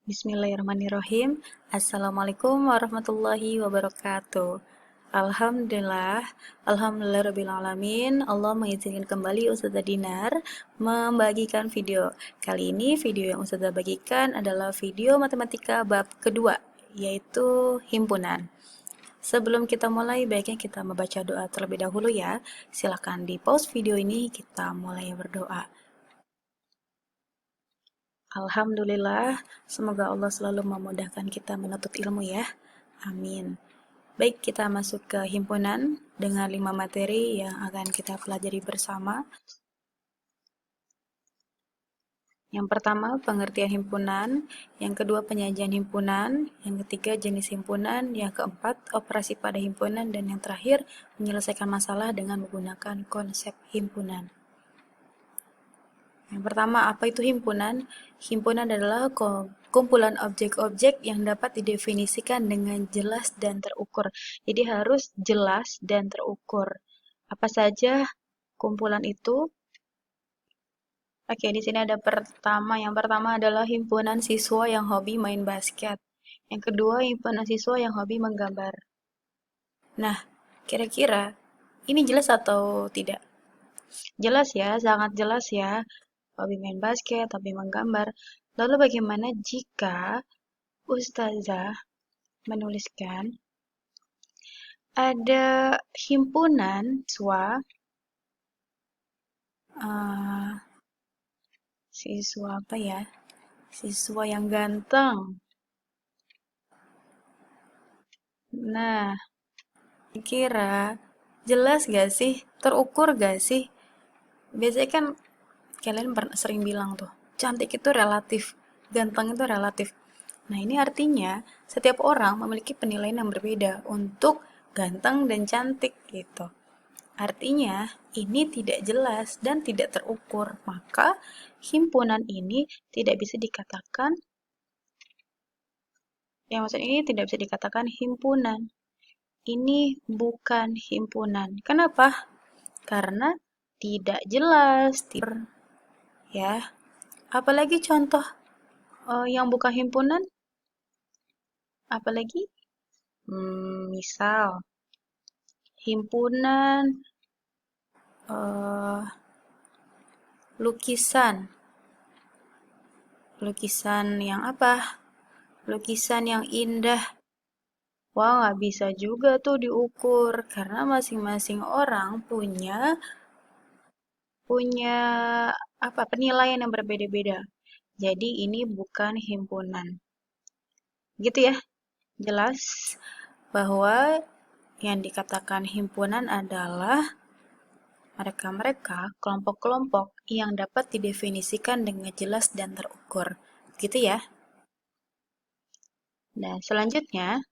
Bismillahirrahmanirrahim. Assalamualaikum warahmatullahi wabarakatuh. Alhamdulillahirrahmanirrahim. Allah mengizinkan kembali Ustazah Dinar membagikan video. Kali ini video yang Ustazah bagikan adalah video matematika bab kedua, yaitu himpunan. Sebelum kita mulai, baiknya kita membaca doa terlebih dahulu ya. Silakan di pause video ini, kita mulai berdoa. Alhamdulillah, semoga Allah selalu memudahkan kita menuntut ilmu ya. Amin. Baik, kita masuk ke himpunan dengan 5 materi yang akan kita pelajari bersama. Yang pertama, pengertian himpunan. Yang kedua, penyajian himpunan. Yang ketiga, jenis himpunan. Yang keempat, operasi pada himpunan. Dan yang terakhir, menyelesaikan masalah dengan menggunakan konsep himpunan. Yang pertama, apa itu himpunan? Himpunan adalah kumpulan objek-objek yang dapat didefinisikan dengan jelas dan terukur. Jadi harus jelas dan terukur. Apa saja kumpulan itu? Oke, di sini ada pertama. Yang pertama adalah himpunan siswa yang hobi main basket. Yang kedua, himpunan siswa yang hobi menggambar. Nah, kira-kira ini jelas atau tidak? Jelas ya, sangat jelas ya. Hobi main basket, hobi menggambar. Lalu bagaimana jika Ustazah menuliskan ada himpunan uh, siswa apa ya? Siswa yang ganteng. Nah, kira jelas gak sih? Terukur gak sih? Biasanya kan kalian sering bilang tuh, cantik itu relatif, ganteng itu relatif. Nah, ini artinya setiap orang memiliki penilaian yang berbeda untuk ganteng dan cantik gitu. Artinya, ini tidak jelas dan tidak terukur. Maka, himpunan ini tidak bisa dikatakan, yang maksud ini tidak bisa dikatakan himpunan. Ini bukan himpunan. Kenapa? Karena tidak jelas, ya. Apalagi contoh yang bukan himpunan? Apalagi? Misal himpunan eh, lukisan. Lukisan yang apa? Lukisan yang indah. Wah, nggak bisa juga tuh diukur karena masing-masing orang punya punya apa penilaian yang berbeda-beda. Jadi ini bukan himpunan. Gitu ya. Jelas bahwa yang dikatakan himpunan adalah mereka-mereka kelompok-kelompok yang dapat didefinisikan dengan jelas dan terukur. Gitu ya. Dan selanjutnya,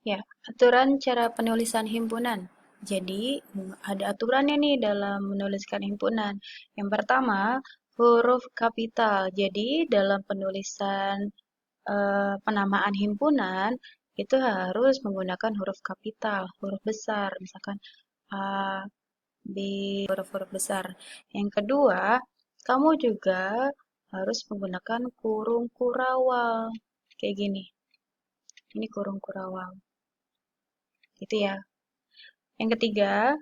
ya, aturan cara penulisan himpunan. Jadi, ada aturannya nih dalam menuliskan himpunan. Yang pertama, huruf kapital. Jadi, dalam penulisan penamaan himpunan, itu harus menggunakan huruf kapital, huruf besar. Misalkan A, B, huruf-huruf besar. Yang kedua, kamu juga harus menggunakan kurung kurawal. Kayak gini. Ini kurung kurawal. Gitu ya. Yang ketiga,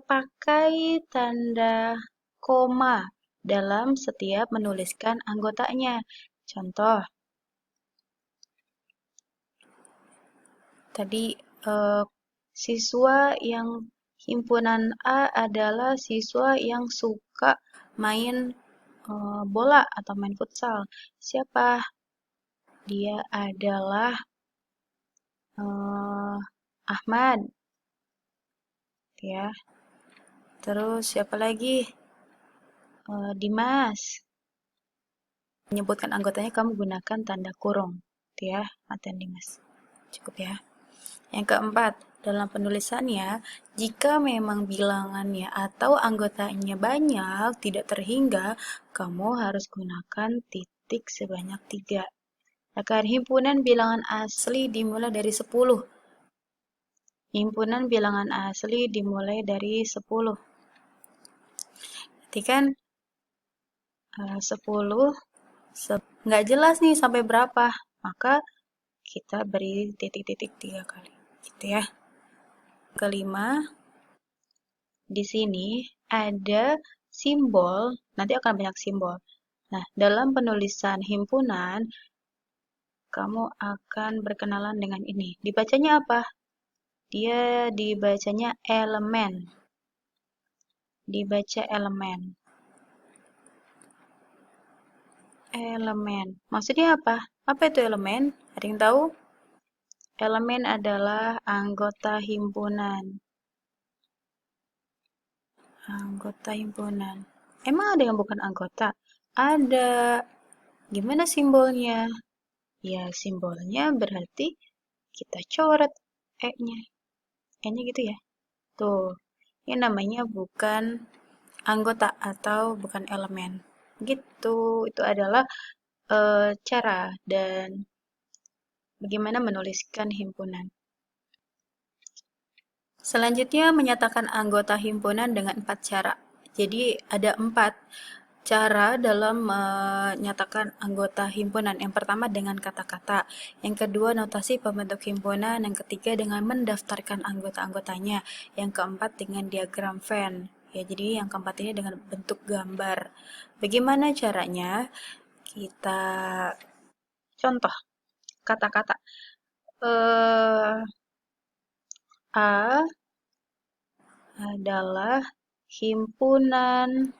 pakai tanda koma dalam setiap menuliskan anggotanya. Contoh, tadi siswa yang himpunan A adalah siswa yang suka main bola atau main futsal. Siapa? Dia adalah Ahmad, ya. Terus siapa lagi? Dimas. Menyebutkan anggotanya kamu gunakan tanda kurung, ya, Maten Dimas. Cukup ya. Yang keempat, dalam penulisannya, jika memang bilangannya atau anggotanya banyak, tidak terhingga, kamu harus gunakan titik sebanyak 3. Akan himpunan bilangan asli dimulai dari 10. Himpunan bilangan asli dimulai dari 10. Berarti kan 10, nggak jelas nih sampai berapa, maka kita beri titik-titik 3 kali, gitu ya. Kelima, di sini ada simbol, nanti akan banyak simbol. Nah, dalam penulisan himpunan, kamu akan berkenalan dengan ini. Dibacanya apa? Dia dibacanya elemen. Dibaca elemen. Elemen. Maksudnya apa? Apa itu elemen? Ada yang tahu? Elemen adalah anggota himpunan. Anggota himpunan. Emang ada yang bukan anggota? Ada. Gimana simbolnya? Ya, simbolnya berarti kita coret E-nya. E-nya gitu ya. Tuh, ini namanya bukan anggota atau bukan elemen. Gitu, itu adalah cara dan bagaimana menuliskan himpunan. Selanjutnya, menyatakan anggota himpunan dengan 4 cara. Jadi, ada 4 cara dalam menyatakan anggota himpunan. Yang pertama dengan kata-kata, yang kedua notasi pembentuk himpunan, yang ketiga dengan mendaftarkan anggota-anggotanya, yang keempat dengan diagram Venn. Ya, jadi yang keempat ini dengan bentuk gambar. Bagaimana caranya? Kita contoh kata-kata. A adalah himpunan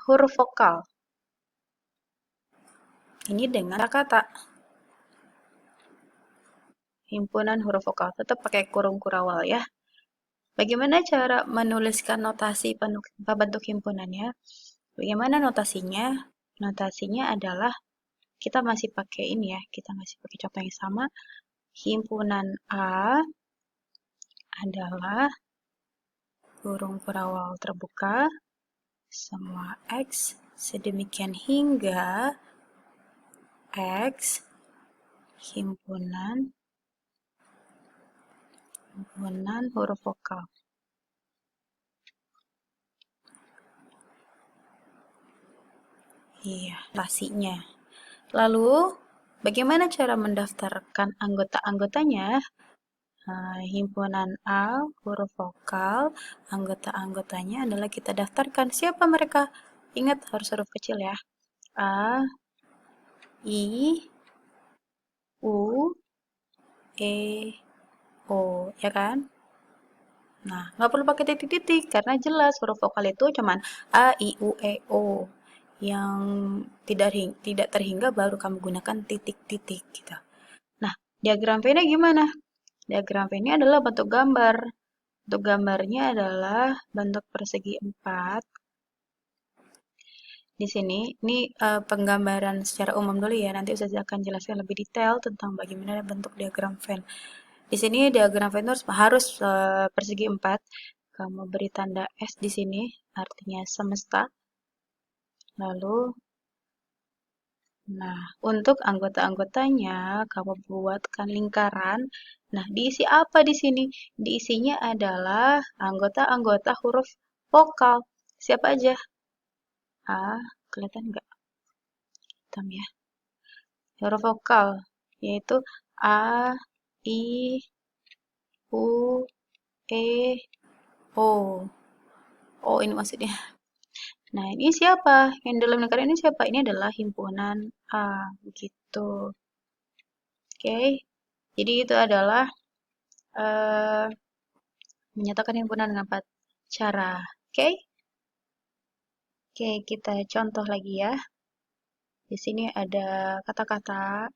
huruf vokal. Ini dengan kata himpunan huruf vokal, tetap pakai kurung kurawal ya. Bagaimana cara menuliskan notasi pembentuk himpunannya? Bagaimana notasinya? Notasinya adalah kita masih pakai ini ya, kita masih pakai contoh yang sama. Himpunan A adalah kurung kurawal terbuka semua X sedemikian hingga X himpunan huruf vokal. Iya, notasinya. Lalu, bagaimana cara mendaftarkan anggota-anggotanya? Himpunan A, huruf vokal, anggota-anggotanya adalah kita daftarkan. Siapa mereka? Ingat, harus huruf kecil ya. A, I, U, E, O, ya kan? Nah, nggak perlu pakai titik-titik, karena jelas huruf vokal itu cuman A, I, U, E, O. Yang tidak terhingga baru kamu gunakan titik-titik gitu. Nah, diagram V-nya gimana? Diagram V-nya adalah bentuk gambar. Bentuk gambarnya adalah bentuk persegi 4. Di sini, ini penggambaran secara umum dulu ya. Nanti Ustazah akan jelaskan lebih detail tentang bagaimana bentuk diagram Venn. Di sini diagram Venn harus persegi 4. Kamu beri tanda S di sini, artinya semesta. Lalu, nah, untuk anggota-anggotanya, kamu buatkan lingkaran. Nah, diisi apa di sini? Diisinya adalah anggota-anggota huruf vokal. Siapa aja? A, kelihatan nggak? Hitam ya. Huruf vokal, yaitu A, I, U, E, O. O ini maksudnya. Nah, ini siapa? Yang dalam lingkaran ini siapa? Ini adalah himpunan A, begitu. Oke, jadi itu adalah menyatakan himpunan dengan 4 cara. Oke? Oke, kita contoh lagi ya. Di sini ada kata-kata.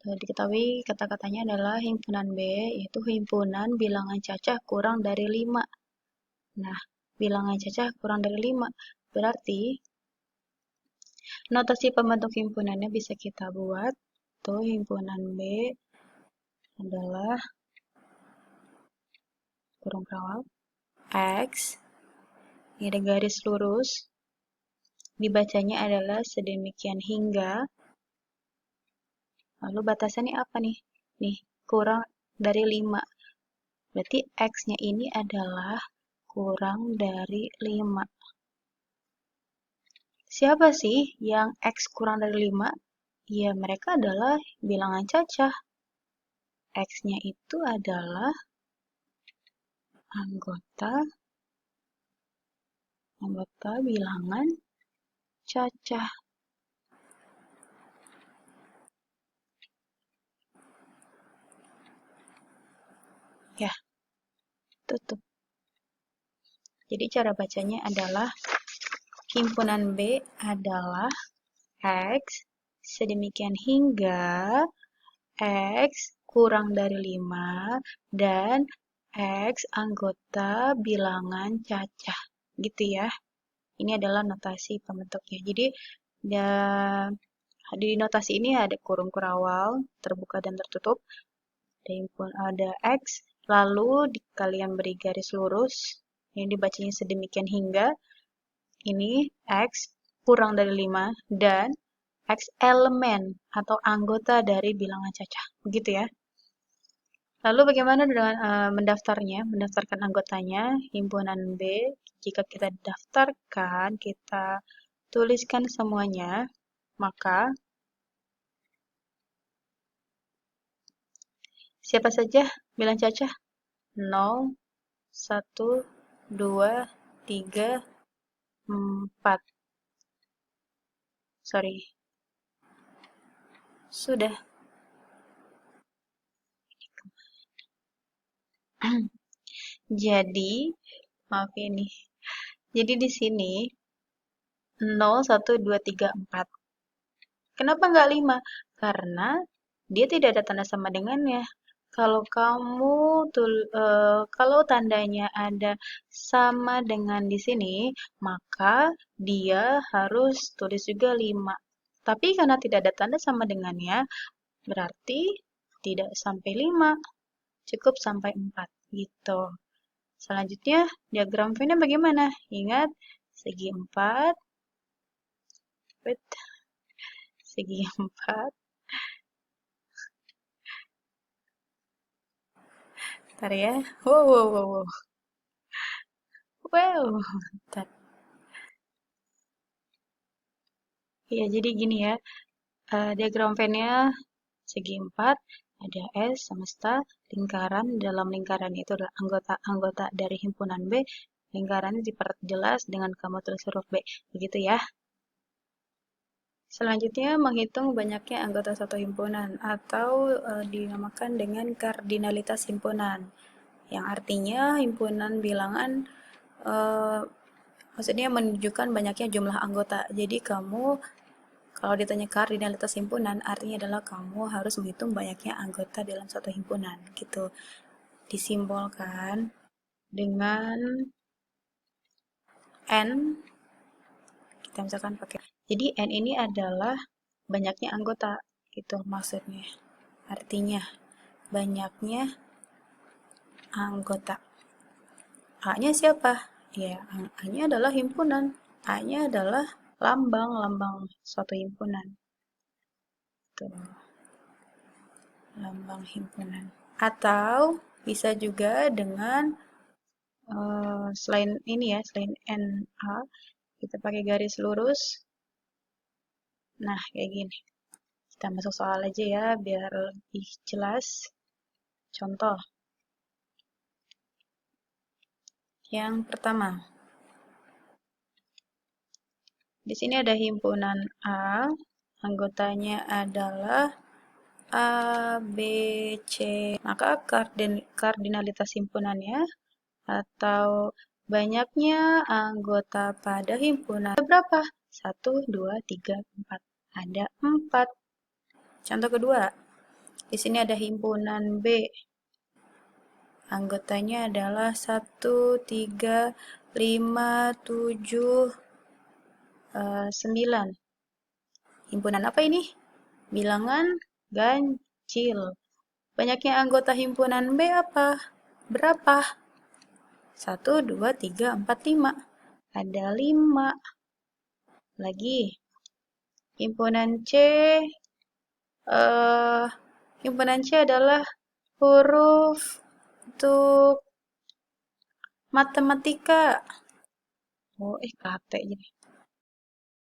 Diketahui kata-katanya adalah himpunan B, yaitu himpunan bilangan cacah kurang dari 5. Nah, bilangan cacah kurang dari 5. Berarti, notasi pembentuk himpunannya bisa kita buat. Tuh, himpunan B adalah kurung kawal X. Ini ada garis lurus. Dibacanya adalah sedemikian hingga. Lalu batasannya apa nih? Nih, kurang dari 5. Berarti X-nya ini adalah kurang dari 5. Siapa sih yang X kurang dari 5? Ya, mereka adalah bilangan cacah. X-nya itu adalah anggota bilangan cacah. Ya, tutup. Jadi cara bacanya adalah himpunan B adalah X sedemikian hingga X kurang dari 5 dan X anggota bilangan cacah. Gitu ya. Ini adalah notasi pembentuknya. Jadi di notasi ini ada kurung kurawal, terbuka dan tertutup. Ada X, lalu kalian beri garis lurus. Ini dibacanya sedemikian hingga. Ini X kurang dari 5 dan X elemen atau anggota dari bilangan cacah. Begitu ya. Lalu bagaimana dengan mendaftarnya, mendaftarkan anggotanya, himpunan B, jika kita daftarkan, kita tuliskan semuanya, maka siapa saja bilang cacah? 0, 1, 2, 3, 4. Sorry. Sudah. Jadi, maaf ini. Jadi di sini 0, 1, 2, 3, 4. Kenapa nggak 5? Karena dia tidak ada tanda sama dengannya. Kalau kalau tandanya ada sama dengan di sini, maka dia harus tulis juga 5. Tapi karena tidak ada tanda sama dengannya, berarti tidak sampai 5, cukup sampai 4 gitu. Selanjutnya, diagram V-nya bagaimana? Ingat, segi 4, segi 4. Bentar ya. Wow. Wow. Bentar. Ya, jadi gini ya. Diagram Venn-nya segi 4, ada S semesta, lingkaran, dalam lingkaran itu adalah anggota-anggota dari himpunan B, lingkarannya diperjelas dengan kamu tulis huruf B, begitu ya. Selanjutnya, menghitung banyaknya anggota satu himpunan atau dinamakan dengan kardinalitas himpunan, yang artinya himpunan bilangan maksudnya menunjukkan banyaknya jumlah anggota. Jadi kamu kalau ditanya kardinalitas himpunan, artinya adalah kamu harus menghitung banyaknya anggota dalam satu himpunan, gitu. Disimbolkan dengan N, kita misalkan pakai. Jadi N ini adalah banyaknya anggota, gitu maksudnya. Artinya, banyaknya anggota. A-nya siapa? Ya, A-nya adalah himpunan. A-nya adalah lambang suatu himpunan. Tuh. Lambang himpunan. Atau bisa juga dengan selain ini ya, selain NA, kita pakai garis lurus. Nah, kayak gini. Kita masuk soal aja ya, biar lebih jelas. Contoh. Yang pertama. Di sini ada himpunan A, anggotanya adalah A, B, C. Maka kardinalitas himpunannya atau banyaknya anggota pada himpunan ada berapa? 1, 2, 3, 4. Ada 4. Contoh kedua, di sini ada himpunan B. Anggotanya adalah 1, 3, 5, 7, 9. Himpunan apa ini? Bilangan ganjil. Banyaknya anggota himpunan B apa? Berapa? 1, 2, 3, 4, 5. Ada 5. Lagi. Himpunan C. Himpunan C adalah huruf untuk matematika. Oh, kate jadi.